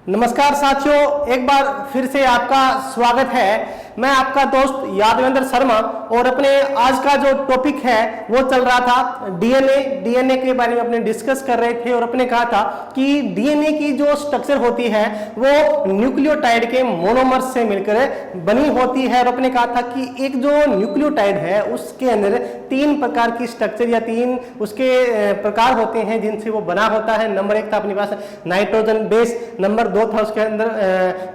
नमस्कार साथियों, एक बार फिर से आपका स्वागत है। मैं आपका दोस्त यादवेंद्र शर्मा और अपने आज का जो टॉपिक है वो चल रहा था डीएनए के बारे में अपने डिस्कस कर रहे थे और अपने कहा था कि डीएनए की जो स्ट्रक्चर होती है वो न्यूक्लियोटाइड के मोनोमर्स से मिलकर बनी होती है। और अपने कहा था कि एक जो न्यूक्लियोटाइड है उसके अंदर 3 प्रकार की स्ट्रक्चर या 3 उसके प्रकार होते हैं जिनसे वो बना होता है। नंबर 1 था अपने पास नाइट्रोजन बेस, नंबर 2 था उसके अंदर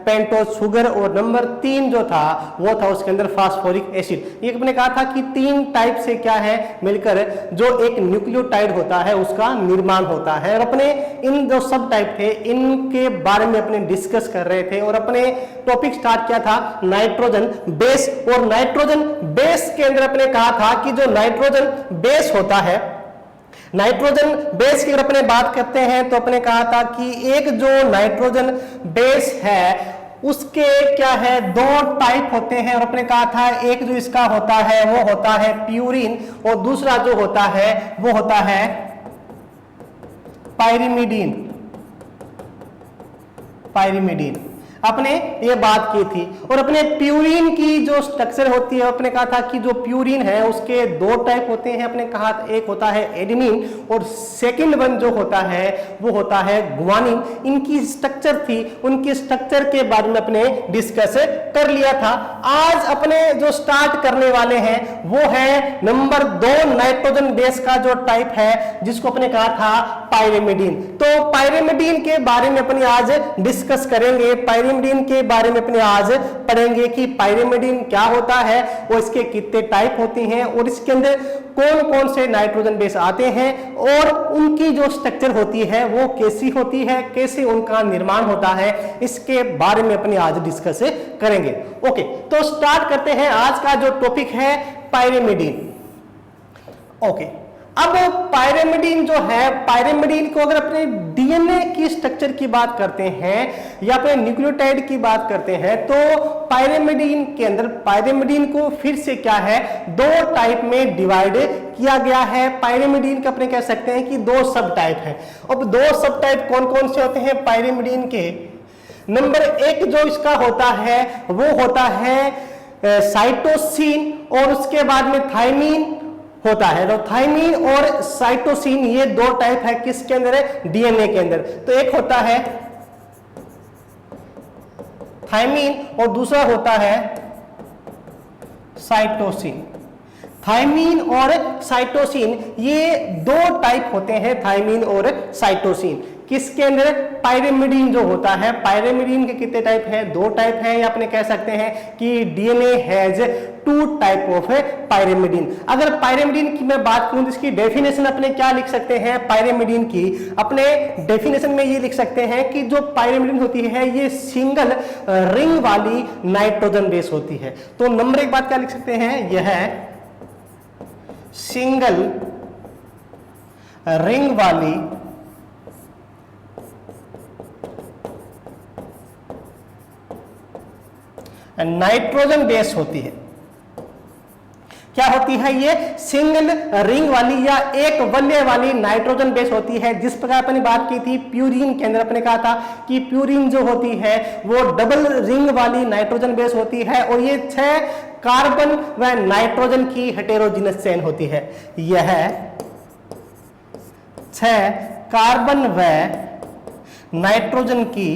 पेंटोज शुगर और नंबर 3 जो था वो था उसके अंदर फास्फोरिक एसिड। ये अपने कहा था कि 3 टाइप से क्या है मिलकर जो एक न्यूक्लियोटाइड होता है उसका निर्माण होता है। और अपने इन जो सब टाइप थे इनके बारे में अपने डिस्कस कर रहे थे और अपने टॉपिक स्टार्ट किया था नाइट्रोजन बेस। और नाइट्रोजन बेस के अंदर अपने कहा था कि जो नाइट्रोजन बेस होता है, नाइट्रोजन बेस की अगर अपने बात करते हैं तो अपने कहा था कि एक जो नाइट्रोजन बेस है उसके क्या है 2 टाइप होते हैं। और अपने कहा था एक जो इसका होता है वो होता है प्यूरिन और दूसरा जो होता है वो होता है पायरिमिडीन। अपने ये बात की थी। और अपने प्यूरिन की जो स्ट्रक्चर होती है अपने कहा था कि जो प्यूरिन है उसके 2 टाइप होते हैं। अपने कहा एक होता है एडेनिन और सेकंड वन जो होता है वो होता है गुआनिन। इनकी स्ट्रक्चर थी, उनकी स्ट्रक्चर के बारे में अपने डिस्कस कर लिया था। आज अपने जो स्टार्ट करने वाले हैं वो है नंबर 2 नाइट्रोजन बेस का जो टाइप है जिसको अपने कहा था पायरिमिडीन। तो पायरिमिडीन के बारे में अपने आज डिस्कस करेंगे। पायरिमिडीन के बारे में अपने आज पढ़ेंगे कि पायरिमिडीन क्या होता है, वो इसके कितने टाइप होते हैं और इसके अंदर कौन कौन से नाइट्रोजन बेस आते हैं और उनकी जो स्ट्रक्चर होती है वो कैसी होती है, कैसे उनका निर्माण होता है, इसके बारे में अपने आज डिस्कस करेंगे। ओके, तो स्टार्ट करते हैं। आज का जो टॉपिक है पायरिमिडीन। ओके, अब पायरिमिडीन जो है, पायरिमिडीन को अगर अपने डीएनए की स्ट्रक्चर की बात करते हैं या अपने न्यूक्लियोटाइड की बात करते हैं तो पायरिमिडीन के अंदर पायरिमिडीन को फिर से क्या है 2 टाइप में डिवाइड किया गया है। पायरिमिडीन के अपने कह सकते हैं कि 2 सब टाइप हैं। अब 2 सब टाइप कौन कौन से होते हैं पायरिमिडीन के? नंबर 1 जो इसका होता है वो होता है साइटोसिन और उसके बाद में थायमीन होता है। तो थायमीन और साइटोसिन ये 2 टाइप है किसके अंदर है? डीएनए के अंदर। तो एक होता है थायमीन और दूसरा होता है साइटोसिन। थायमीन और साइटोसिन ये 2 टाइप होते हैं, थायमीन और साइटोसिन किसके अंदर? पायरिमिडीन जो होता है। पायरिमिडीन के कितने टाइप हैं? 2 टाइप हैं या अपने कह सकते हैं कि DNA has 2 type of pyrimidine. अगर पायरिमिडीन की मैं बात करूं तो इसकी डेफिनेशन अपने क्या लिख सकते हैं? पायरिमिडीन की अपने डेफिनेशन में ये लिख सकते हैं कि जो पायरिमिडीन होती है ये सिंगल रिंग वाली नाइट्रोजन बेस होती है। तो नंबर 1 बात क्या लिख सकते हैं? यह है सिंगल रिंग वाली नाइट्रोजन बेस होती है। क्या होती है? ये सिंगल रिंग वाली या एक वलय वाली नाइट्रोजन बेस होती है। जिस प्रकार अपनी बात की थी प्यूरिन के अंदर अपने कहा था कि प्यूरिन जो होती है वो डबल रिंग वाली नाइट्रोजन बेस होती है और ये 6 कार्बन व नाइट्रोजन की हेटेरोजीनस चेन होती है। यह 6 कार्बन व नाइट्रोजन की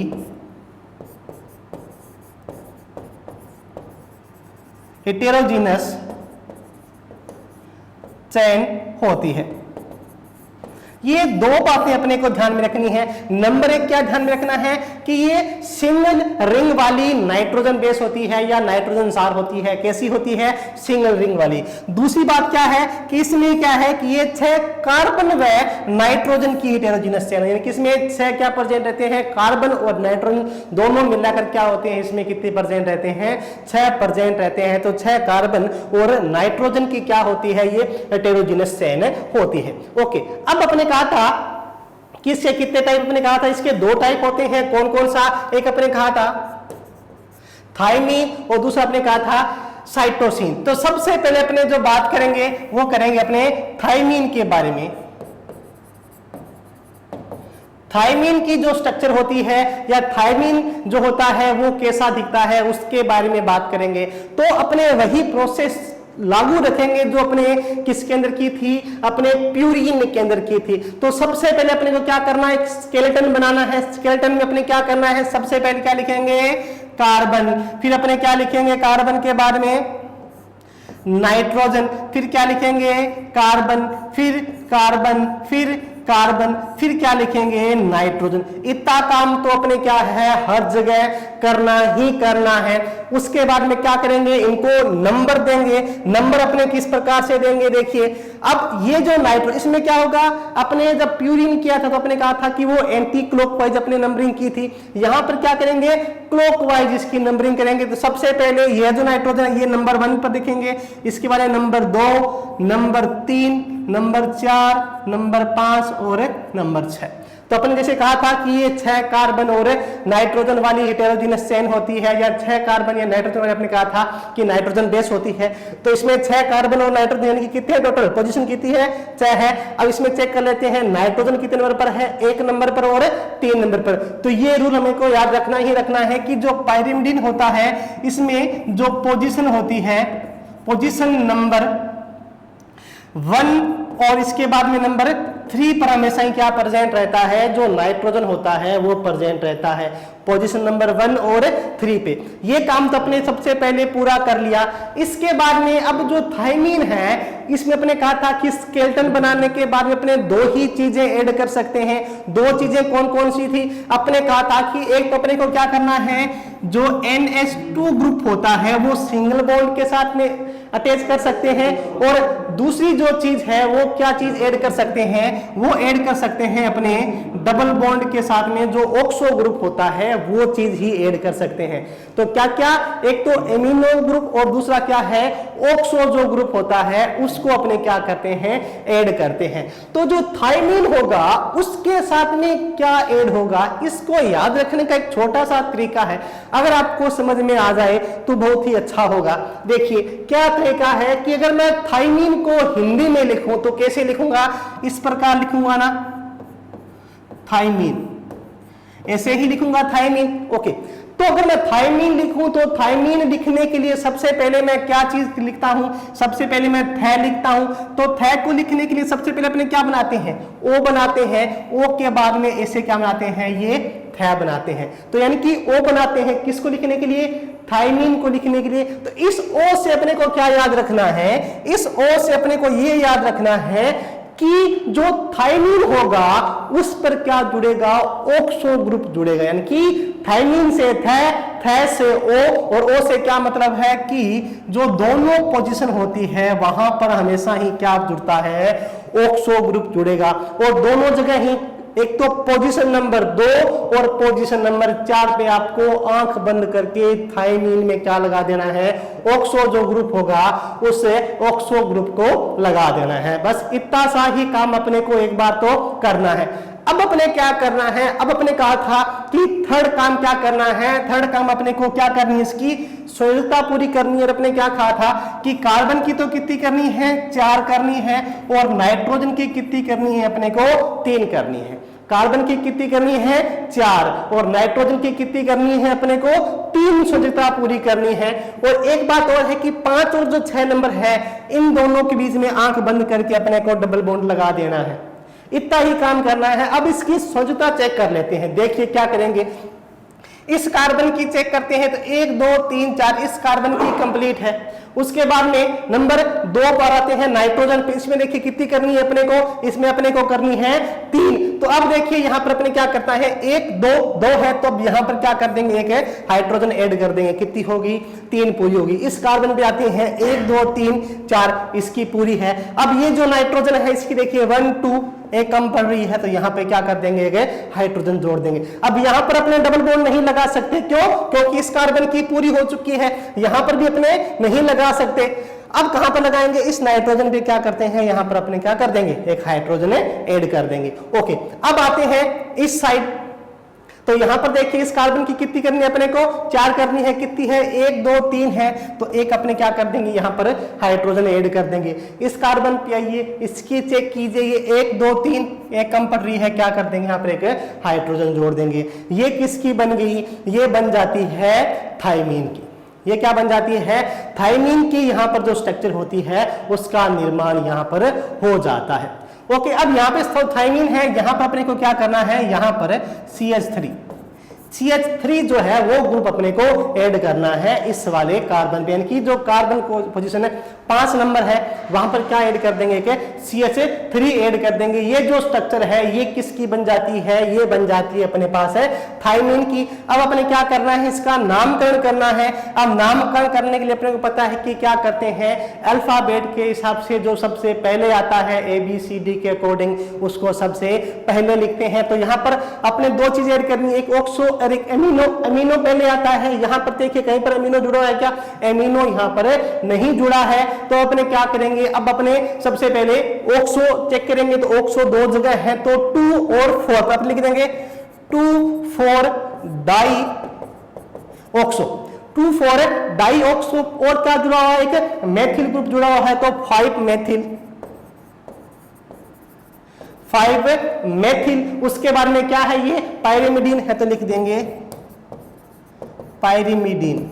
हेटेरोजीनस चेन होती है। ये 2 बातें अपने को ध्यान में रखनी है। नंबर 1 क्या ध्यान में रखना है कि ये सिंगल रिंग वाली नाइट्रोजन बेस होती है या नाइट्रोजन सार होती है। कैसी होती है? सिंगल रिंग वाली। दूसरी बात क्या है कि इसमें क्या है कि ये 6 कार्बन व नाइट्रोजन की हेटेरोजीनस चेन है। किसमें 6 क्या प्रेजेंट रहते हैं? कार्बन और नाइट्रोजन दोनों मिलाकर क्या होते हैं? इसमें कितने प्रेजेंट रहते हैं? 6 प्रेजेंट रहते हैं। तो 6 कार्बन और नाइट्रोजन की क्या होती है? ये हेटेरोजीनस चेन होती है। ओके, अब अपने कहा था कि इसके कितने टाइप अपने कहा था? इसके 2 टाइप होते हैं। कौन कौन सा? एक अपने कहा था थायमीन और दूसरा अपने कहा था साइटोसिन। तो सबसे पहले अपने जो बात करेंगे वो करेंगे अपने थायमीन के बारे में। थायमीन की जो स्ट्रक्चर होती है या थायमीन जो होता है वो कैसा दिखता है उसके बारे में बात करेंगे। तो अपने वही प्रोसेस लागू रखेंगे जो अपने किसके अंदर की थी, अपने प्यूरिन के अंदर की थी। तो सबसे पहले अपने को क्या करना है, एक स्केलेटन बनाना है। स्केलेटन में अपने क्या करना है, सबसे पहले क्या लिखेंगे, कार्बन, फिर अपने क्या लिखेंगे, कार्बन के बाद में नाइट्रोजन, फिर क्या लिखेंगे, कार्बन, फिर कार्बन, फिर कार्बन, फिर क्या लिखेंगे, नाइट्रोजन। इतना काम तो अपने क्या है हर जगह करना ही करना है। उसके बाद में क्या करेंगे, इनको नंबर देंगे। नंबर अपने किस प्रकार से देंगे, देखिए अब ये जो नाइट्रोजन, इसमें क्या होगा, अपने जब प्यूरिन किया था तो अपने कहा था कि वो एंटी क्लॉकवाइज अपने नंबरिंग की थी। यहां पर क्या करेंगे, क्लॉकवाइज इसकी नंबरिंग करेंगे। तो सबसे पहले ये जो नाइट्रोजन है ये नंबर 1 पर दिखेंगे, इसके बाद नंबर 2, नंबर 3, नंबर 4, नंबर 5 और नंबर 6। तो अपन जैसे कहा था कि ये 6 कार्बन और नाइट्रोजन वाली हेटेरोजेनस चेन होती है, या 6 कार्बन या नाइट्रोजन वाली, अपने कहा था कि नाइट्रोजन बेस होती है। तो इसमें 6 कार्बन और नाइट्रोजन की कितनी है, टोटल पोजीशन कितनी है, 6 है। अब इसमें चेक कर लेते हैं नाइट्रोजन कितने नंबर पर है, 1 नंबर पर और 3 नंबर पर। तो ये रूल हमें को याद रखना ही रखना है कि जो पाइरिमिडिन होता है इसमें जो पोजीशन होती है, पोजीशन नंबर 1 और इसके बाद में नंबर 3 पर हमेशा ही क्या प्रेजेंट रहता है, जो नाइट्रोजन होता है वो प्रेजेंट रहता है पोजीशन नंबर 1 और 3 पे। ये काम तो अपने सबसे पहले पूरा कर लिया। इसके बाद में अब जो थायमीन है इसमें अपने कहा था कि स्केलेटन बनाने के बाद में अपने 2 ही चीजें ऐड कर सकते हैं। 2 चीजें कौन कौन सी थी, अपने कहा था कि एक तो अपने को क्या करना है, जो NH2 ग्रुप होता है वो सिंगल बॉन्ड के साथ में अटैच कर सकते हैं, और दूसरी जो चीज है वो क्या चीज ऐड कर सकते हैं, वो ऐड कर सकते हैं अपने डबल बॉन्ड के साथ में जो ऑक्सो ग्रुप होता है वो चीज ही ऐड कर सकते हैं। तो क्या क्या, एक तो एमिनो ग्रुप और दूसरा क्या है, ऑक्सो जो ग्रुप होता है उसको अपने क्या करते हैं, ऐड करते हैं। तो जो थायमीन होगा उसके साथ में क्या ऐड होगा, इसको याद रखने का एक छोटा सा तरीका है। अगर आपको समझ में आ जाए तो बहुत ही अच्छा होगा। देखिए क्या तरीका है कि अगर मैं थायमीन को हिंदी में लिखूं तो कैसे लिखूंगा, इस प्रकार लिखूंगा ना, थायमीन, ऐसे ही लिखूंगा थायमीन। ओके, तो अगर मैं थायमीन लिखूं तो थायमीन लिखने के लिए सबसे पहले मैं क्या चीज लिखता हूं, सबसे पहले मैं थ लिखता हूं। तो थ को लिखने के लिए सबसे पहले अपने क्या बनाते हैं, ओ बनाते हैं। ओ के बाद में ऐसे क्या बनाते हैं, ये थ बनाते हैं। तो यानी कि ओ बनाते हैं किसको लिखने के लिए, थायमीन को लिखने के लिए। तो इस ओ से अपने को क्या याद रखना है, इस ओ से अपने को ये याद रखना है कि जो थायमीन होगा उस पर क्या जुड़ेगा, ऑक्सो ग्रुप जुड़ेगा। यानी कि थायमीन से थ से ओ, और ओ से क्या मतलब है कि जो दोनों पोजीशन होती है वहां पर हमेशा ही क्या जुड़ता है, ऑक्सो ग्रुप जुड़ेगा। और दोनों जगह ही, एक तो पोजीशन नंबर 2 और पोजीशन नंबर 4 पे आपको आंख बंद करके थायमीन में क्या लगा देना है, ऑक्सो जो ग्रुप होगा उसे ऑक्सो ग्रुप को लगा देना है। बस इतना सा ही काम अपने को एक बार तो करना है। अब अपने क्या करना है, अब अपने कहा था कि थर्ड काम क्या करना है, थर्ड काम अपने को क्या करनी है, इसकी संयोजकता पूरी करनी है। और अपने क्या कहा था कि कार्बन की तो कितनी करनी है, 4 करनी है, और नाइट्रोजन की कितनी करनी है, अपने को 3 करनी है। कार्बन की कितनी करनी है, 4, और नाइट्रोजन की कितनी करनी है, अपने को 3 संयोजकता पूरी करनी है। और एक बात और है कि 5 और जो 6 नंबर है इन दोनों के बीच में आंख बंद करके अपने को डबल बॉन्ड लगा देना है। इतना ही काम करना है। अब इसकी संयोजकता चेक कर लेते हैं। देखिए क्या करेंगे, इस कार्बन की चेक करते हैं तो 1 2 3 4 इस कार्बन की कंप्लीट है। उसके बाद में नंबर 2 पर आते हैं नाइट्रोजन पे, इसमें देखिए कितनी करनी है अपने को, इसमें अपने को करनी है 3। तो अब देखिए यहां पर अपने क्या करता है, 1 2 2 है तो अब यहां पर क्या कर देंगे, एक हाइड्रोजन ऐड कर देंगे, कितनी होगी, 3 पूरी होगी। इस कार्बन पे आते हैं 1 2 3 4, इसकी पूरी है। अब ये जो नाइट्रोजन है इसकी देखिए 1 2 एक कम पड़ रही है, तो यहां पे क्या कर देंगे, एक हाइड्रोजन जोड़ देंगे। अब यहां पर अपने डबल बॉन्ड नहीं लगा सकते, क्यों, क्योंकि इस कार्बन की पूरी हो चुकी है, यहां पर भी अपने नहीं लगा सकते। अब कहां पर लगाएंगे, इस नाइट्रोजन पे क्या करते हैं, यहां पर अपने क्या कर देंगे, एक हाइड्रोजन ऐड कर देंगे। ओके, अब आते हैं इस साइड। तो यहां पर देखिए इस कार्बन की कितनी करनी है अपने को, 4 करनी है, कितनी है 1 2 3 है, तो एक अपने क्या कर देंगे यहां पर हाइड्रोजन ऐड कर देंगे। इस कार्बन पे आइए, इसकी चेक कीजिए, ये 1 2 3 एक कम पड़ रही है, क्या कर देंगे यहां पर एक हाइड्रोजन जोड़ देंगे। ये किसकी बन गई, ये बन जाती है थायमीन की। ये क्या बन जाती है, थायमीन की यहां पर जो स्ट्रक्चर होती है उसका निर्माण यहां पर हो जाता है। ओके, अब यहाँ पे थायमीन है, यहाँ पर अपने को क्या करना है, यहाँ पर CH3 जो है वो ग्रुप अपने को ऐड करना है इस वाले कार्बन पे, यानी कि जो कार्बन को पोजीशन है 5 नंबर है वहां पर क्या ऐड कर देंगे कि CH3 ऐड कर देंगे। ये जो स्ट्रक्चर है ये किसकी बन जाती है, ये बन जाती है अपने पास है थायमीन की। अब अपने क्या करना है, इसका नामकरण करना है। अब नामकरण करने के लिए अपने को पता है कि क्या करते हैं, अल्फाबेट के हिसाब से जो सबसे पहले आता है ABCD के अकॉर्डिंग उसको सबसे पहले लिखते हैं। तो यहाँ पर अपने 2 चीजें ऐड करनी, एक ऑक्सो और एक एमिनो। एमिनो पहले आता है, यहाँ पर देखिए कहीं पर एमिनो जुड़ा है क्या, एमिनो यहाँ पर नहीं जुड़ा है, तो अपने क्या करेंगे, अब अपने सबसे पहले ऑक्सो चेक करेंगे, तो ऑक्सो 2 जगह है, तो 2 और 4 पर लिख देंगे 2,4 डाई ऑक्सो, 2,4 डाई ऑक्सो। और क्या जुड़ा हुआ है, एक मेथिल ग्रुप जुड़ा हुआ है, तो 5 मेथिल। उसके बाद में क्या है, ये पायरिमिडीन है, तो लिख देंगे पायरिमिडीन।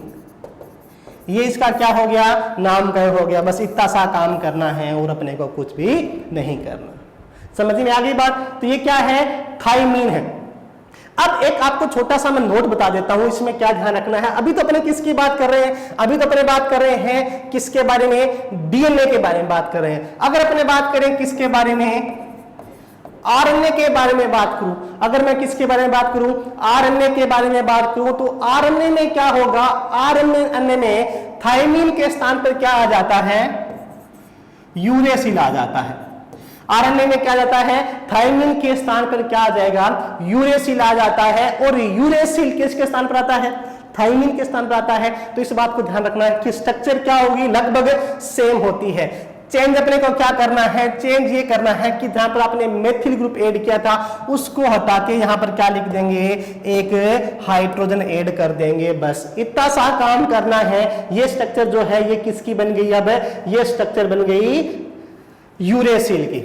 ये इसका क्या हो गया, नामकरण हो गया। बस इतना सा काम करना है और अपने को कुछ भी नहीं करना। समझ में आ गई बात। तो ये क्या है, थायमीन है। अब एक आपको छोटा सा मैं नोट बता देता हूं, इसमें क्या ध्यान रखना है। अभी तो अपने किसकी बात कर रहे हैं, अभी तो अपने बात कर रहे हैं किसके बारे में, डीएनए के बारे में बात कर रहे हैं। अगर अपने बात करें किसके बारे में, आरएनए के बारे में बात करूं, अगर मैं किसके बारे में बात करूं, आरएनए के बारे में बात करूं, तो आरएनए में क्या होगा, आरएनए में थायमीन के स्थान पर क्या आ जाता है, यूरेसिल आ जाता है। आरएनए में क्या जाता है, थायमीन के स्थान पर क्या आ जाएगा, यूरेसिल आ जाता है। और यूरेसिल किसके स्थान पर आता है, थायमीन के स्थान पर आता है। तो इस बात को ध्यान रखना है कि स्ट्रक्चर क्या होगी, लगभग सेम होती है। चेंज अपने को क्या करना है, चेंज ये करना है कि जहां पर आपने मेथिल ग्रुप ऐड किया था उसको हटा के यहां पर क्या लिख देंगे, एक हाइड्रोजन ऐड कर देंगे। बस इतना सा काम करना है। ये स्ट्रक्चर जो है ये किसकी बन गई, अब ये स्ट्रक्चर बन गई यूरेसिल की,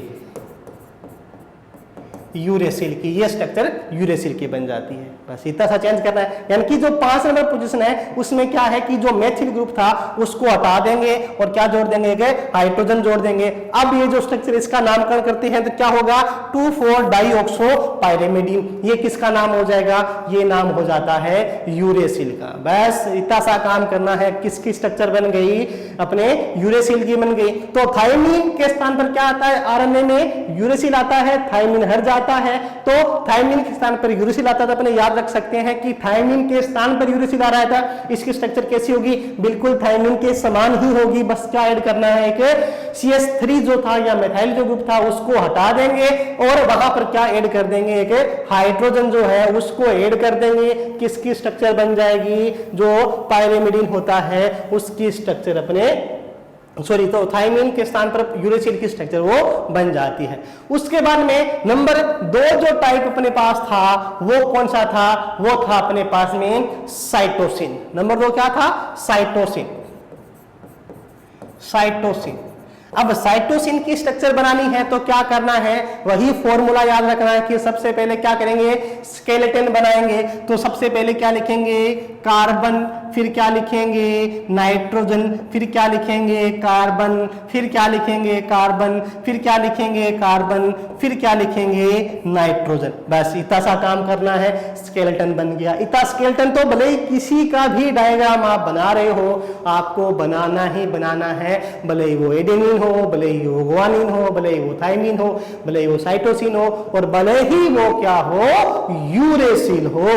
यूरेसिल की। ये स्ट्रक्चर यूरेसिल की बन जाती है। बस इतना सा चेंज करना है। यानी कि जो 5 नंबर पोजीशन है उसमें क्या है कि जो मेथिल ग्रुप था उसको हटा देंगे और क्या जोड़ देंगे, हाइड्रोजन जोड़ देंगे। अब ये जो स्ट्रक्चर इसका नामकरण करते हैं तो क्या होगा, 2,4 डाईऑक्सो पायरिमिडीन। ये किसका नाम हो जाएगा, ये नाम हो जाता है यूरेसिल का। बस इतना सा काम करना है। किसकी स्ट्रक्चर बन गई, अपने यूरेसिल की बन गई। तो थायमीन के स्थान पर क्या आता है, आरएनए में यूरेसिल आता है, थायमीन हट जाता है, तो थायमीन के स्थान पर यूरेसिल आता था। अपने याद रख सकते हैं कि थायमीन के स्थान पर यूरेसिल आ रहा था। इसकी स्ट्रक्चर कैसी होगी, बिल्कुल थायमीन के समान ही होगी। बस क्या ऐड करना है, एक CH3 जो था या मेथाइल जो ग्रुप था उसको हटा देंगे और वहां पर क्या ऐड कर देंगे, एक हाइड्रोजन जो है उसको ऐड कर देंगे। किसकी स्ट्रक्चर बन जाएगी, जो पायरिमिडीन होता है उसकी स्ट्रक्चर अपने तो थायमीन के स्थान पर यूरेसिल की स्ट्रक्चर वो बन जाती है। उसके बाद में नंबर 2 जो टाइप अपने पास था वो कौन सा था, वो था अपने पास में साइटोसिन। नंबर 2 क्या था, साइटोसिन। अब साइटोसिन की स्ट्रक्चर बनानी है तो क्या करना है, वही फॉर्मूला याद रखना है कि सबसे पहले क्या करेंगे, स्केलेटन बनाएंगे। तो सबसे पहले क्या लिखेंगे, कार्बन, फिर क्या लिखेंगे, नाइट्रोजन, फिर क्या लिखेंगे, कार्बन, फिर क्या लिखेंगे, कार्बन, फिर क्या लिखेंगे, कार्बन, फिर क्या लिखेंगे, नाइट्रोजन। बस इतना सा काम करना है, स्केलेटन बन गया। इतना स्केलेटन तो भले ही किसी का भी डायग्राम आप बना रहे हो, आपको बनाना ही बनाना है। भले ही वो एडेनिन हो, भले ही वो गुआनिन हो, भले ही वो थायमीन हो, भले ही वो साइटोसिन हो, और भले ही वो क्या हो, यूरेसिल हो,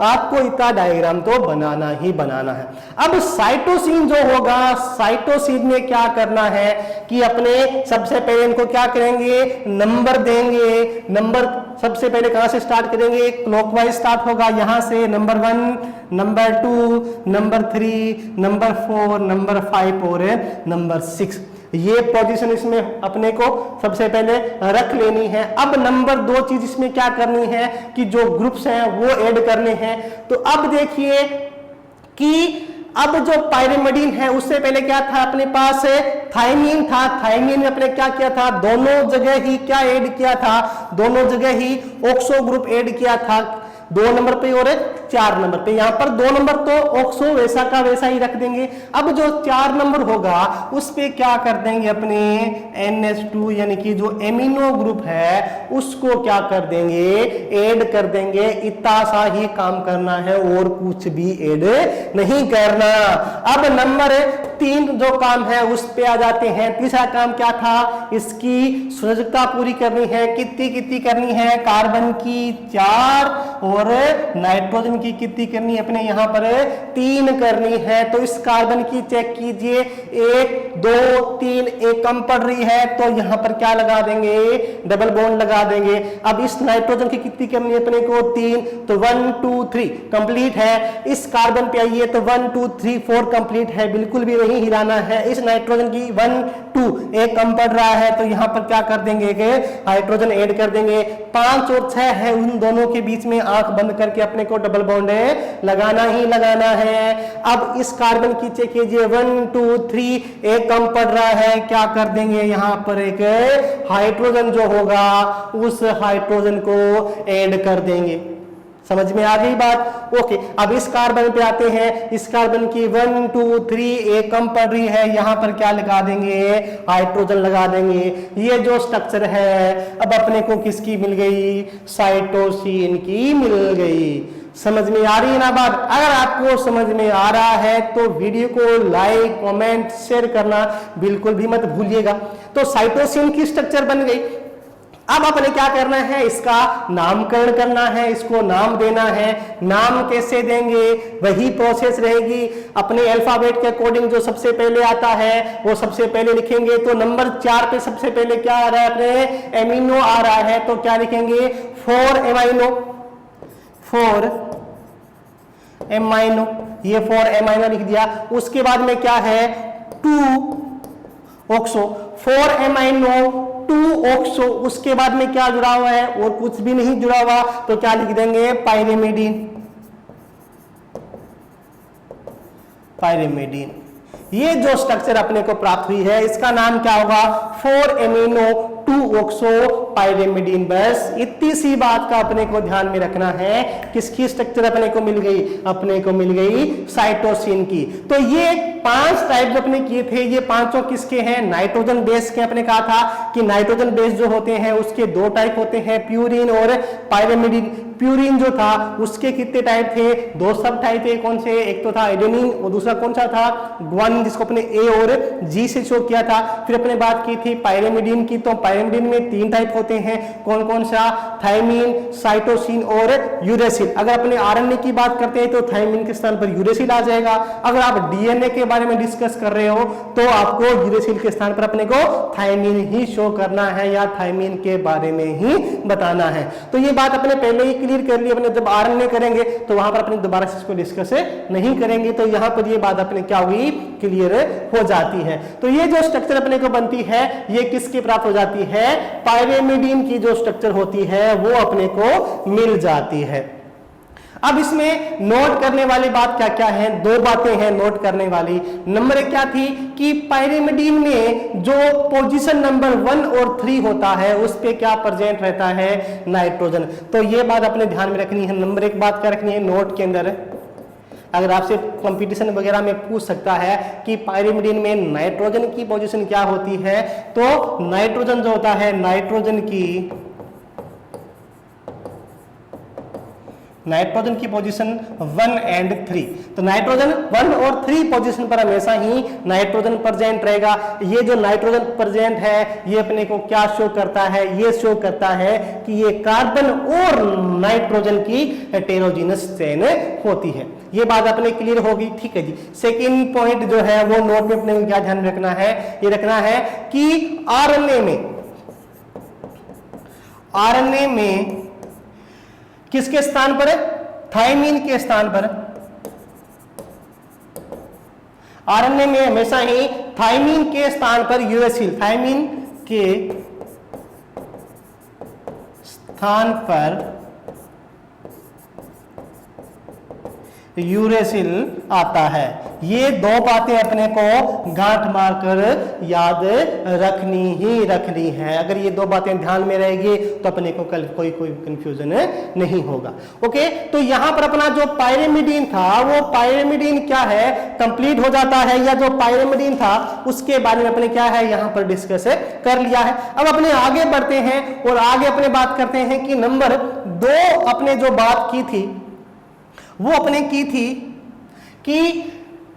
आपको इतना डायग्राम तो बनाना ही बनाना है। अब साइटोसिन जो होगा, साइटोसिन में क्या करना है कि अपने सबसे पहले इनको क्या करेंगे, नंबर देंगे। नंबर सबसे पहले कहां से स्टार्ट करेंगे, क्लॉकवाइज स्टार्ट होगा, यहां से number 1, number 2, number 3, number 4, number 5 और नंबर 6। ये पोजीशन इसमें अपने को सबसे पहले रख लेनी है। अब नंबर 2 चीज इसमें क्या करनी है कि जो ग्रुप्स हैं वो ऐड करने हैं। तो अब देखिए कि अब जो पायरिमिडीन है उससे पहले क्या था अपने पास, थायमीन था। थायमीन में अपने क्या किया था, दोनों जगह ही क्या ऐड किया था, दोनों जगह ही ऑक्सो ग्रुप ऐड किया था, 2 नंबर पे और 4 नंबर पे। यहां पर 2 नंबर तो ऑक्सो वैसा का वैसा ही रख देंगे। अब जो 4 नंबर होगा उस पे क्या कर देंगे अपने NH2 यानी कि जो एमिनो ग्रुप है उसको क्या कर देंगे, ऐड कर देंगे। इतना सा ही काम करना है और कुछ भी ऐड नहीं करना। अब नंबर 3 जो काम है उस पे आ जाते हैं। तीसरा काम क्या था, इसकी संयोजकता पूरी करनी है। कितनी कितनी करनी है, कार्बन की 4 और नाइट्रोजन की कितनी करनी है अपने यहां पर 3 करनी है। तो इस कार्बन की चेक कीजिए, 1 2 3 एक कम पड़ रही है तो यहां पर क्या लगा देंगे, डबल बॉन्ड लगा देंगे। अब इस नाइट्रोजन की कितनी करनी है अपने को 3, तो 1 2 3 कंप्लीट है। इस कार्बन पे आइए तो 1 2 3 4 कंप्लीट है, बिल्कुल भी नहीं हिलाना है। इस नाइट्रोजन की 1 2 एक कम पड़ रहा है तो यहां पर क्या कर देंगे कि हाइड्रोजन ऐड कर देंगे। 5 और 6 है, उन दोनों के बीच में आंख बंद करके अपने को डबल बॉन्ड लगाना ही लगाना है। अब इस कार्बन की चेक कीजिए 1 2 3 एक कम पड़ रहा है, क्या कर देंगे यहां पर एक हाइड्रोजन जो होगा उस हाइड्रोजन को ऐड कर देंगे। समझ में आ गई बात? ओके, अब इस कार्बन पे आते हैं। इस कार्बन की 1 2 3 एक कम पड़ रही है, यहां पर क्या लगा देंगे, हाइड्रोजन लगा देंगे। ये जो स्ट्रक्चर है अब अपने को किसकी मिल गई, साइटोसिन की मिल गई। समझ में आ रही है ना बात? अगर आपको समझ में आ रहा है तो वीडियो को लाइक कमेंट शेयर करना बिल्कुल भी मत भूलिएगा। तो साइटोसिन की स्ट्रक्चर बन गई। अब अपने क्या करना है, इसका नामकरण करना है, इसको नाम देना है। नाम कैसे देंगे, वही प्रोसेस रहेगी। अपने अल्फाबेट के अकॉर्डिंग जो सबसे पहले आता है वो सबसे पहले लिखेंगे। तो नंबर 4 पे सबसे पहले क्या आ रहा है, अपने एमिनो आ रहा है तो क्या लिखेंगे 4 एमाइनो, 4 एमाइनो, ये 4 एमाइनो लिख दिया। उसके बाद में क्या है 2 ऑक्सो, 4 एमाइनो 2 ऑक्सो। उसके बाद में क्या जुड़ा हुआ है, और कुछ भी नहीं जुड़ा हुआ तो क्या लिख देंगे पायरिमिडीन, पायरिमिडीन। ये जो स्ट्रक्चर अपने को प्राप्त हुई है इसका नाम क्या होगा, 4 एमिनो 2 ऑक्सो पायरिमिडीन। बस इतनी सी बात का अपने को ध्यान में रखना है। किसकी स्ट्रक्चर अपने को मिल गई, अपने को मिल गई साइटोसिन की। तो ये 5 टाइप अपने किए थे, ये पांचों किसके हैं, नाइट्रोजन बेस के। अपने कहा था कि नाइट्रोजन बेस जो होते हैं उसके 2 टाइप होते हैं, प्यूरिन और पायरिमिडीन। प्यूरिन जो था उसके कितने टाइप थे, 2 सब टाइप थे। कौन से, एक तो था एडेनिन और दूसरा कौन सा था ग्वानिन, जिसको अपने ए और जी से शो किया था। फिर अपने बात की थी पायरिमिडीन की, तो पायरिमिडीन में 3 टाइप होते हैं। कौन कौन सा, थायमीन, साइटोसिन और यूरेसिल। अगर अपने आरएनए की बात करते हैं तो थायमीन के स्थान पर यूरेसिल आ जाएगा। अगर आप डीएनए के बारे में डिस्कस कर रहे हो तो आपको यूरेसिल के स्थान पर अपने को थायमीन ही शो करना है या थायमीन के बारे में ही बताना है। तो ये बात अपने पहले ही क्लियर कर ली। अपने जब आरएनए करेंगे तो वहां पर अपने दोबारा से इसको डिस्कस नहीं करेंगे, तो यहां पर ये बात अपने क्या होगी, क्लियर हो जाती है। तो ये जो स्ट्रक्चर अपने को बनती है ये किसके प्राप्त हो जाती है, पायरिमिडीन की जो स्ट्रक्चर होती है वो अपने को मिल जाती है। अब इसमें नोट करने वाली बात क्या क्या है, 2 बातें हैं नोट करने वाली। नंबर 1 क्या थी कि पायरिमिडीन में जो पोजीशन नंबर 1 और 3 होता है उस पे क्या प्रेजेंट रहता है, नाइट्रोजन। तो ये बात अपने ध्यान में रखनी है। नंबर 1 बात क्या रखनी है नोट के अंदर, अगर आपसे कंपटीशन वगैरह में पूछ सकता है कि पायरिमिडीन में नाइट्रोजन की पोजीशन क्या होती है, तो नाइट्रोजन जो होता है, नाइट्रोजन की पोजीशन 1 और 3। तो नाइट्रोजन 1 और 3 पोजीशन पर हमेशा ही नाइट्रोजन प्रेजेंट रहेगा। ये जो नाइट्रोजन प्रेजेंट है ये अपने को क्या शो करता है, ये शो करता है कि ये कार्बन और नाइट्रोजन की हेटेरोजीनस चेन होती है। ये बात अपने क्लियर होगी, ठीक है जी। सेकेंड पॉइंट जो है वो नोट में अपने को क्या ध्यान रखना है, ये रखना है कि आरएनए में किसके स्थान पर है, थायमीन के स्थान पर। आरएनए में हमेशा ही थायमीन के स्थान पर यूरेसिल, थायमीन के स्थान पर यूरेसिल आता है। ये दो बातें अपने को गांठ मारकर याद रखनी है। अगर ये दो बातें ध्यान में रहेगी तो अपने को कल कोई कंफ्यूजन नहीं होगा। ओके, तो यहां पर अपना जो पायरिमिडीन था वो पायरिमिडीन क्या है, कंप्लीट हो जाता है, या जो पायरिमिडीन था उसके बारे में अपने क्या है यहां पर डिस्कस कर लिया है। अब अपने आगे बढ़ते हैं और आगे अपने बात करते हैं कि नंबर 2 अपने जो बात की थी वो अपने की थी कि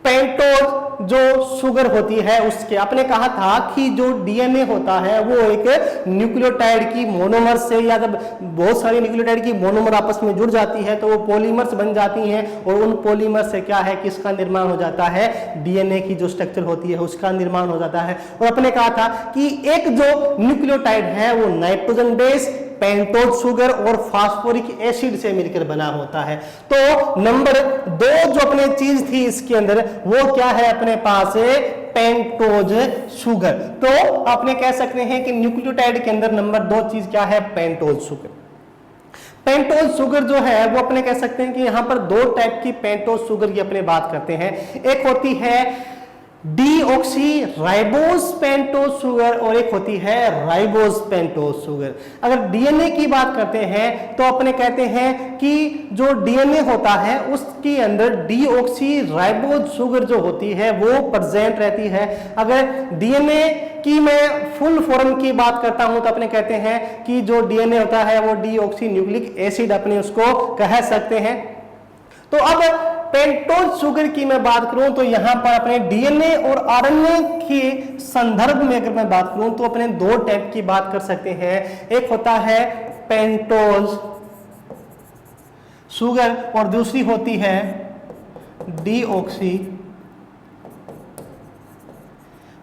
पेंटोज जो शुगर होती है उसके, आपने कहा था कि जो डीएनए होता है वो एक न्यूक्लियोटाइड की मोनोमर से, या जब बहुत सारी न्यूक्लियोटाइड की मोनोमर आपस में जुड़ जाती है तो वो पॉलीमर्स बन जाती हैं, और उन पॉलीमर से क्या है कि इसका निर्माण हो जाता है, डीएनए की जो स्ट्रक्चर होती है उसका निर्माण हो जाता है। और अपने कहा था कि एक जो न्यूक्लियोटाइड है वो नाइट्रोजन बेस, पेंटोज शुगर और फास्फोरिक एसिड से मिलकर बना होता है। तो नंबर 2 जो अपने चीज थी इसके अंदर वो क्या है अपने पास, पेंटोज शुगर। तो आपने कह सकते हैं कि न्यूक्लियोटाइड के अंदर नंबर 2 चीज क्या है, पेंटोज शुगर। पेंटोज शुगर जो है वो अपने कह सकते हैं कि यहां पर 2 टाइप की पेंटोज शुगर की अपने बात करते हैं। एक होती है डीऑक्सी राइबोज पेंटोज शुगर और एक होती है राइबोज पेंटोज शुगर। अगर डीएनए की बात करते हैं तो अपने कहते हैं कि जो डीएनए होता है उसके अंदर डीऑक्सी राइबोज शुगर जो होती है वो प्रेजेंट रहती है। अगर डीएनए की मैं फुल फॉर्म की बात करता हूं तो अपने कहते हैं कि जो डीएनए होता है वो डीऑक्सी न्यूक्लिक एसिड अपने उसको कह सकते हैं। तो अब पेंटोज शुगर की मैं बात करूं तो यहां पर अपने डीएनए और आरएनए के संदर्भ में अगर मैं बात करूं तो अपने 2 टाइप की बात कर सकते हैं। एक होता है पेंटोज शुगर और दूसरी होती है डीऑक्सी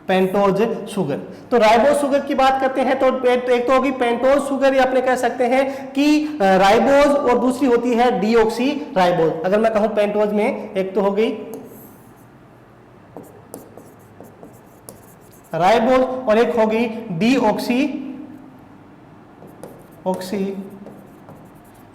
पेंटोज शुगर। तो राइबोज शुगर की बात करते हैं तो एक तो होगी पेंटोज शुगर, या अपने कह सकते हैं कि राइबोज, और दूसरी होती है डीऑक्सी राइबोज। अगर मैं कहूं पेंटोज में एक तो हो गई राइबोज और एक हो गई डीऑक्सी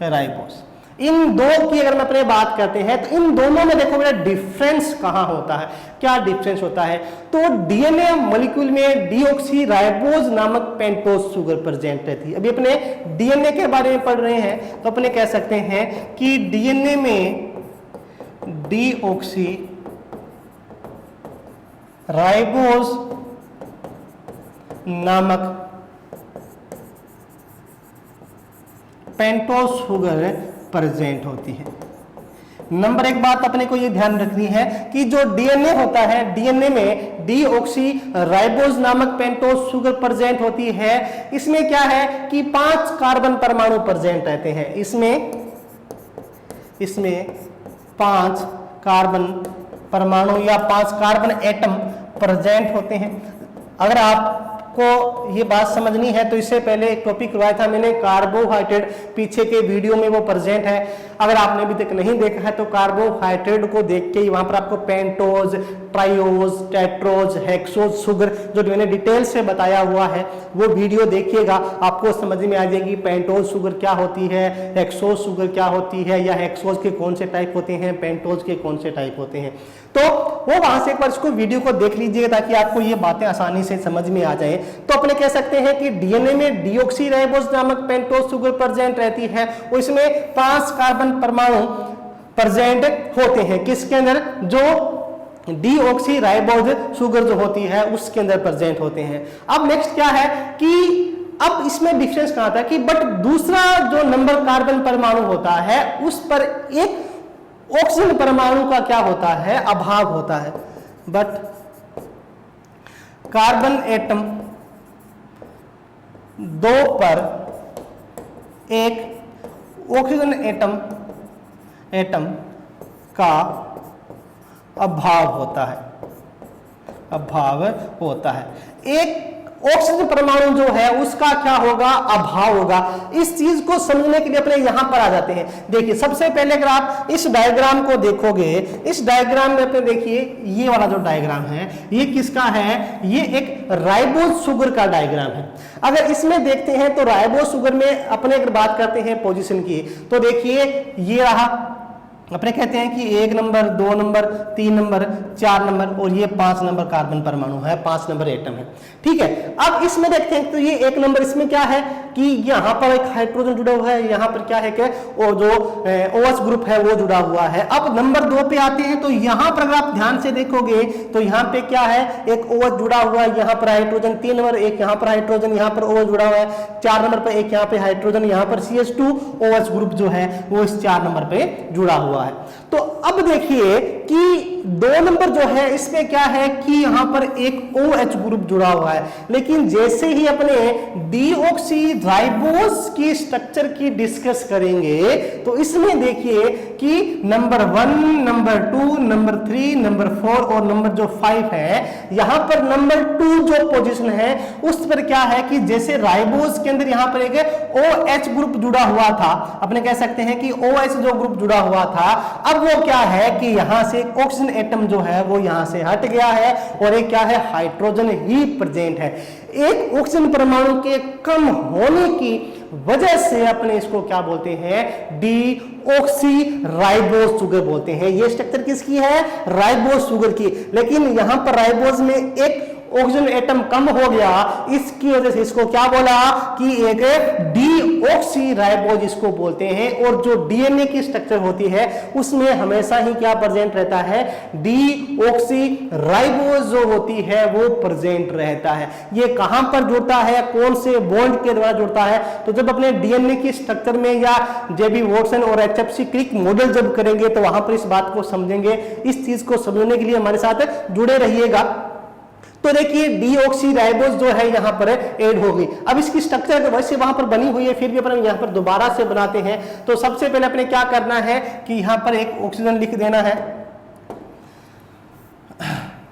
राइबोज। इन दो की अगर मैं अपने बात करते हैं तो इन दोनों में देखो मेरा डिफरेंस कहां होता है, क्या डिफरेंस होता है। तो डीएनए मॉलिक्यूल में डीऑक्सी राइबोज नामक पेंटोज शुगर प्रेजेंट रहती है। अभी अपने डीएनए के बारे में पढ़ रहे हैं तो अपने कह सकते हैं कि डीएनए में डीऑक्सी राइबोज नामक पेंटोज शुगर प्रेजेंट होती है। नंबर 1 बात अपने को ये ध्यान रखनी है कि जो डीएनए होता है, डीएनए में डीऑक्सी राइबोज नामक पेंटोज शुगर प्रेजेंट होती है। इसमें क्या है कि 5 कार्बन परमाणु प्रेजेंट रहते हैं। इसमें 5 कार्बन परमाणु या 5 कार्बन एटम प्रेजेंट होते हैं। अगर आपको ये बात समझनी है तो इससे पहले एक टॉपिक करवाया था मैंने, कार्बोहाइड्रेट, पीछे के वीडियो में वो प्रेजेंट है। अगर आपने अभी तक नहीं देखा है तो कार्बोहाइड्रेट को देख के ही वहां पर आपको pentose, triose, tetrose, hexose sugar जो मैंने डिटेल से बताया हुआ है वो वीडियो देखिएगा, आपको समझ में आ जाएगी पेंटोज शुगर क्या होती है, हेक्सोज शुगर क्या होती है, या हेक्सोज के कौन से टाइप होते हैं, पेंटोज के कौन से टाइप होते हैं। तो वो वहां से एक बार इसको वीडियो को देख लीजिएगा ताकि आपको ये बातें आसानी से समझ में आ जाए। तो अपने कह सकते हैं कि डीएनए में डीऑक्सी राइबोज नामक पेंटोज शुगर प्रेजेंट रहती है और इसमें 5 कार्बन परमाणु प्रेजेंट होते हैं। किसके अंदर, जो डीऑक्सी राइबोज शुगर जो होती है उसके अंदर प्रेजेंट होते हैं। अब नेक्स्ट क्या है कि अब इसमें डिफरेंस कहां था कि बट दूसरा जो नंबर कार्बन परमाणु होता है उस पर एक ऑक्सीजन परमाणु का क्या होता है, अभाव होता है। बट कार्बन एटम 2 पर एक ऑक्सीजन एटम का अभाव होता है। एक ऑक्सीजन परमाणु जो है उसका क्या होगा, अभाव होगा। इस चीज को समझने के लिए अपने यहां पर आ जाते हैं। देखिए सबसे पहले अगर आप इस डायग्राम को देखोगे, इस डायग्राम में अपने देखिए ये वाला जो डायग्राम है ये किसका है, ये एक राइबोज शुगर का डायग्राम है। अगर इसमें देखते हैं तो राइबोज शुगर में अपने अगर बात करते हैं पोजीशन की, तो देखिए ये रहा, अपने कहते हैं कि 1 नंबर, 2 नंबर, 3 नंबर, 4 नंबर और ये 5 नंबर कार्बन परमाणु है, 5 नंबर एटम है। ठीक है, अब इसमें देखते हैं तो ये 1 नंबर, इसमें क्या है कि यहाँ पर एक हाइड्रोजन जुड़ा हुआ है, यहाँ पर क्या है कि वो जो OH ग्रुप है वो जुड़ा हुआ है। अब नंबर 2 पे आते हैं तो यहाँ पर अगर आप ध्यान से देखोगे तो यहाँ पे क्या है, एक OH जुड़ा हुआ है, यहाँ पर हाइड्रोजन, 3 नंबर एक यहाँ पर हाइड्रोजन, यहाँ पर OH जुड़ा हुआ है, 4 नंबर पर एक यहाँ पे हाइड्रोजन, यहाँ पर CH2OH ग्रुप जो है वो इस 4 नंबर पे जुड़ा हुआ है। तो अब देखिए कि 2 नंबर जो है इसमें क्या है कि यहां पर एक OH ग्रुप जुड़ा हुआ है, लेकिन जैसे ही अपने डीऑक्सीराइबोज की स्ट्रक्चर की डिस्कस करेंगे तो इसमें देखिए कि नंबर 1, नंबर 2, नंबर 3, नंबर 4 और नंबर जो 5 है, यहां पर नंबर 2 जो पोजीशन है उस पर क्या है कि जैसे राइबोज के अंदर यहां पर एक OH ग्रुप जुड़ा हुआ था, अपने कह सकते हैं कि OH जो ग्रुप जुड़ा हुआ था, अब वो क्या है कि यहां से ऑक्सीजन एटम जो है वो यहां से हट गया है और एक क्या है, हाइड्रोजन ही प्रेजेंट है। एक ऑक्सीजन परमाणु के कम होने की वजह से अपने इसको क्या बोलते हैं, डीऑक्सीराइबोज शुगर बोलते हैं। ये स्ट्रक्चर किसकी है, राइबोज शुगर की, लेकिन यहां पर राइबोज में एक ऑक्सीजन एटम कम हो गया, इसकी वजह से इसको क्या बोला कि एक डीऑक्सीराइबोज इसको बोलते हैं। और जो डीएनए की स्ट्रक्चर होती है उसमें हमेशा ही क्या प्रेजेंट रहता है, डीऑक्सीराइबोज जो होती है वो प्रेजेंट रहता है। ये कहां पर जुड़ता है, कौन से बॉन्ड के द्वारा जुड़ता है, तो जब अपने डीएनए की स्ट्रक्चर में या जेबी वॉटसन और HFC क्रिक मॉडल जब करेंगे तो वहां पर इस बात को समझेंगे। इस चीज को समझने के लिए हमारे साथ जुड़े रहिएगा। तो देखिए डीऑक्सीराइबोज जो है यहां पर ऐड होगी। अब इसकी स्ट्रक्चर वैसे वहां पर बनी हुई है, फिर भी अपन यहां पर दोबारा से बनाते हैं। तो सबसे पहले अपने क्या करना है कि यहां पर एक ऑक्सीजन लिख देना है,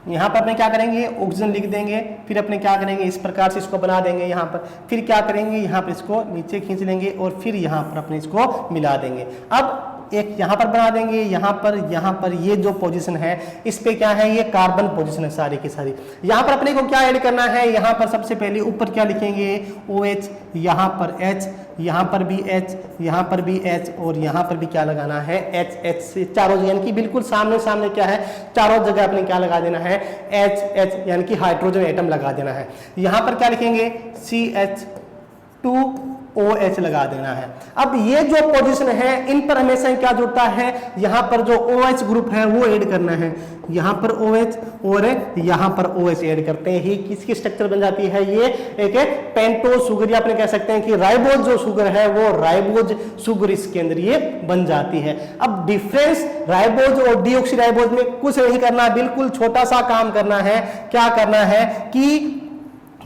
यहां पर अपने क्या करेंगे, ऑक्सीजन लिख देंगे, फिर अपने क्या करेंगे, इस प्रकार से इसको बना देंगे यहां पर, फिर क्या करेंगे, यहां पर इसको नीचे खींच लेंगे और फिर यहां पर अपने इसको मिला देंगे। अब एक यहां पर बना देंगे, यहां पर ये जो पोजीशन है इस पे क्या है, ये कार्बन पोजीशन है सारी की सारी। यहां पर अपने को क्या ऐड करना है, यहां पर सबसे पहले ऊपर क्या लिखेंगे, OH, यहां पर H, यहां पर भी H, यहां पर भी H और यहां पर भी क्या लगाना है, H से चारों यानी कि बिल्कुल सामने सामने क्या है, चारों जगह अपने क्या लगा देना है, H यानी कि हाइड्रोजन एटम लगा देना है। यहां पर क्या लिखेंगे, CH2OH लगा देना है। अब ये जो पोजीशन है इन पर हमेशा क्या जुड़ता है, यहां पर जो OH ग्रुप है वो ऐड करना है, यहां पर OH और यहां पर OH ऐड करते हैं ही किसकी स्ट्रक्चर बन जाती है, ये एक पेंटोज शुगर, या अपने कह सकते हैं कि राइबोज जो शुगर है वो राइबोज शुगर इसके अंदर ये बन जाती है। अब डिफरेंस राइबोज और डीऑक्सीराइबोज में कुछ नहीं करना, बिल्कुल छोटा सा काम करना है। क्या करना है कि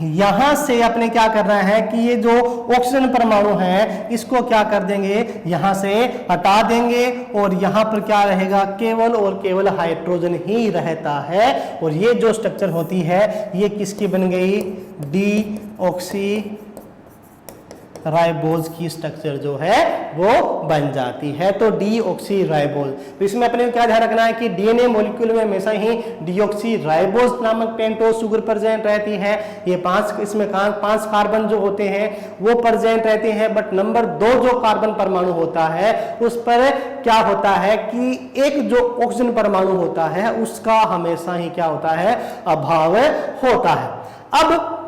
यहां से अपने क्या करना है कि ये जो ऑक्सीजन परमाणु है इसको क्या कर देंगे, यहां से हटा देंगे और यहां पर क्या रहेगा, केवल और केवल हाइड्रोजन ही रहता है। और ये जो स्ट्रक्चर होती है ये किसकी बन गई, डीऑक्सीराइबोज की स्ट्रक्चर जो है वो बन जाती है। तो डीऑक्सीराइबोज, तो इसमें अपने क्या ध्यान रखना है कि डीएनए मॉलिक्यूल में हमेशा ही डीऑक्सीराइबोज नामक पेंटोज शुगर प्रेजेंट रहती है। ये 5 इसमें 5 कार्बन जो होते हैं वो प्रेजेंट रहते हैं, बट नंबर 2 जो कार्बन परमाणु होता है उस पर क्या होता है कि एक जो ऑक्सीजन परमाणु होता है उसका हमेशा ही क्या होता है, अभाव होता है। अब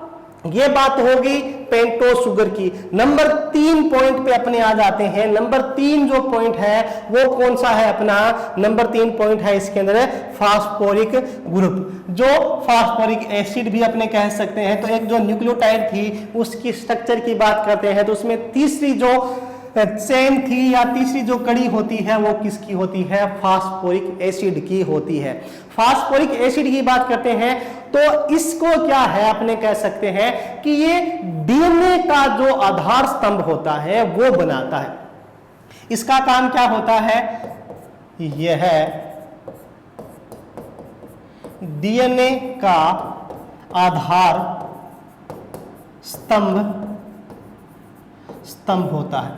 ये बात होगी पेंटोज शुगर की। नंबर 3 पॉइंट पे अपने आ जाते हैं। नंबर 3 जो पॉइंट है वो कौन सा है अपना, नंबर 3 पॉइंट है इसके अंदर फास्फोरिक ग्रुप, जो फास्फोरिक एसिड भी अपने कह सकते हैं। तो एक जो न्यूक्लियोटाइड थी उसकी स्ट्रक्चर की बात करते हैं तो उसमें तीसरी जो चेन थी या तीसरी जो कड़ी होती है वो किसकी होती है, फास्फोरिक एसिड की होती है। फास्फोरिक एसिड की बात करते हैं तो इसको क्या है अपने कह सकते हैं कि ये डीएनए का जो आधार स्तंभ होता है वो बनाता है। इसका काम क्या होता है, यह है डीएनए का आधार स्तंभ होता है।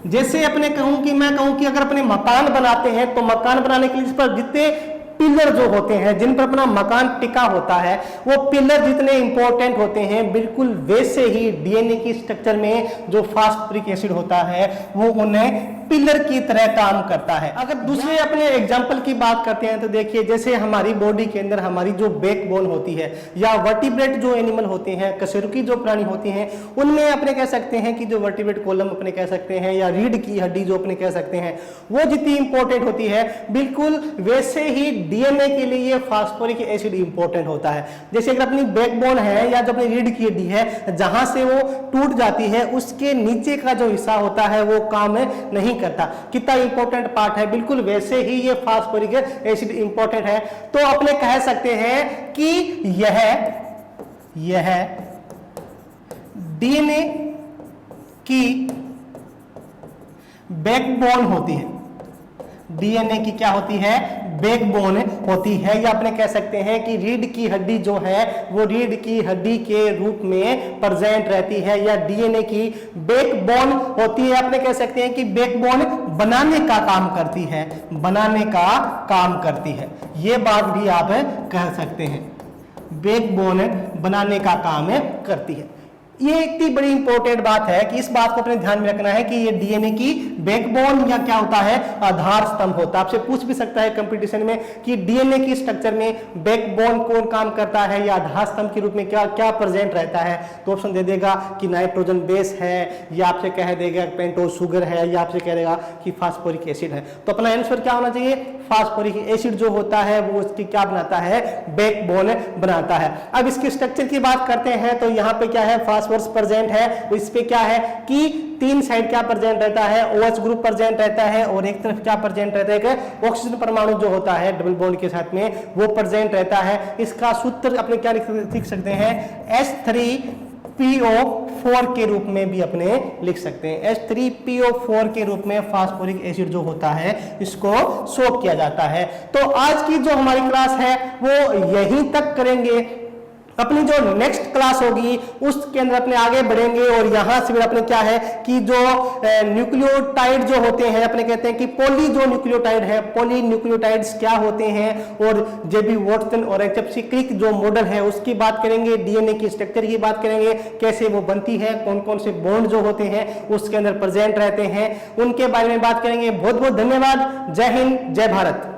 जैसे अपने मैं कहूं कि अगर अपने मकान बनाते हैं तो मकान बनाने के लिए इस पर जितने पिलर जो होते हैं जिन पर अपना मकान टिका होता है, वो पिलर जितने इंपॉर्टेंट होते हैं, बिल्कुल वैसे ही डीएनए की स्ट्रक्चर में जो फास्फोरिक एसिड होता है वो उन्हें पिलर की तरह काम करता है। अगर दूसरे अपने एग्जाम्पल की बात करते हैं तो देखिए, जैसे हमारी बॉडी के अंदर हमारी जो बैकबोन होती है या वर्टिब्रेट जो एनिमल होते हैं, कशेरुकी जो प्राणी होती हैं, उनमें अपने कह सकते हैं कि जो वर्टिब्रेट कॉलम अपने कह सकते हैं या रीढ़ की हड्डी जो अपने कह सकते हैं, वो जितनी इंपॉर्टेंट होती है, बिल्कुल वैसे ही डीएनए के लिए फास्फोरिक एसिड इंपॉर्टेंट होता है। जैसे अगर अपनी बैकबोन है या जो अपनी रीढ़ की हड्डी है, जहां से वो टूट जाती है, उसके नीचे का जो हिस्सा होता है वो काम नहीं करता। कितना इंपॉर्टेंट पार्ट है, बिल्कुल वैसे ही ये फास्फोरिक एसिड इंपॉर्टेंट है। तो अपने कह सकते हैं कि यह डीएनए की बैकबोन होती है। डीएनए की क्या होती है? बैकबोन होती है। या अपने कह सकते हैं कि रीढ़ की हड्डी जो है वो रीढ़ की हड्डी के रूप में प्रेजेंट रहती है या डीएनए की बैकबोन होती है। अपने कह सकते हैं कि बैकबोन बनाने का काम करती है, बनाने का काम करती है। ये बात भी आप कह सकते हैं, बैकबोन बनाने का काम करती है। ये इतनी बड़ी इंपॉर्टेंट बात है कि इस बात को अपने ध्यान में रखना है कि ये डीएनए की बैकबोन या क्या होता है, आधार स्तंभ होता है। आपसे पूछ भी सकता है कंपटीशन में कि डीएनए की स्ट्रक्चर में बैकबोन कौन काम करता है या आधार स्तंभ के रूप में क्या क्या प्रेजेंट रहता है, तो ऑप्शन दे देगा कि नाइट्रोजन बेस है, या आपसे कह देगा पेंटोज शुगर है, या आपसे कह देगा कि फास्फोरिक एसिड है। तो अपना आंसर क्या होना चाहिए? फास्फोरिक एसिड जो होता है वो उसकी क्या बनाता है? बैकबोन बनाता है। अब इसके स्ट्रक्चर की बात करते हैं तो यहाँ पे क्या है? फास्फोरस प्रेजेंट है। इस पे क्या है कि तीन साइड क्या प्रेजेंट रहता है? OH ग्रुप प्रेजेंट रहता है, और एक तरफ क्या प्रेजेंट रहता है? ऑक्सीजन परमाणु जो होता है डबल बॉन्ड के साथ में वो प्रेजेंट रहता है। इसका सूत्र अपने क्या लिख सकते हैं? H3PO4 के रूप में भी अपने लिख सकते हैं। H3PO4 के रूप में फास्फोरिक एसिड जो होता है इसको शो किया जाता है। तो आज की जो हमारी क्लास है वो यहीं तक करेंगे। अपनी जो नेक्स्ट क्लास होगी उसके अंदर अपने आगे बढ़ेंगे, और यहां से अपने क्या है कि जो न्यूक्लियोटाइड जो होते हैं, अपने कहते हैं कि पॉली जो न्यूक्लियोटाइड है, पॉली न्यूक्लियोटाइड्स क्या होते हैं, और जेबी वॉटसन और HFC क्रिक जो मॉडल है उसकी बात करेंगे, डीएनए की स्ट्रक्चर की बात करेंगे, कैसे वो बनती है, कौन कौन से बॉन्ड जो होते हैं उसके अंदर प्रेजेंट रहते हैं, उनके बारे में बात करेंगे। बहुत बहुत धन्यवाद। जय हिंद, जय भारत।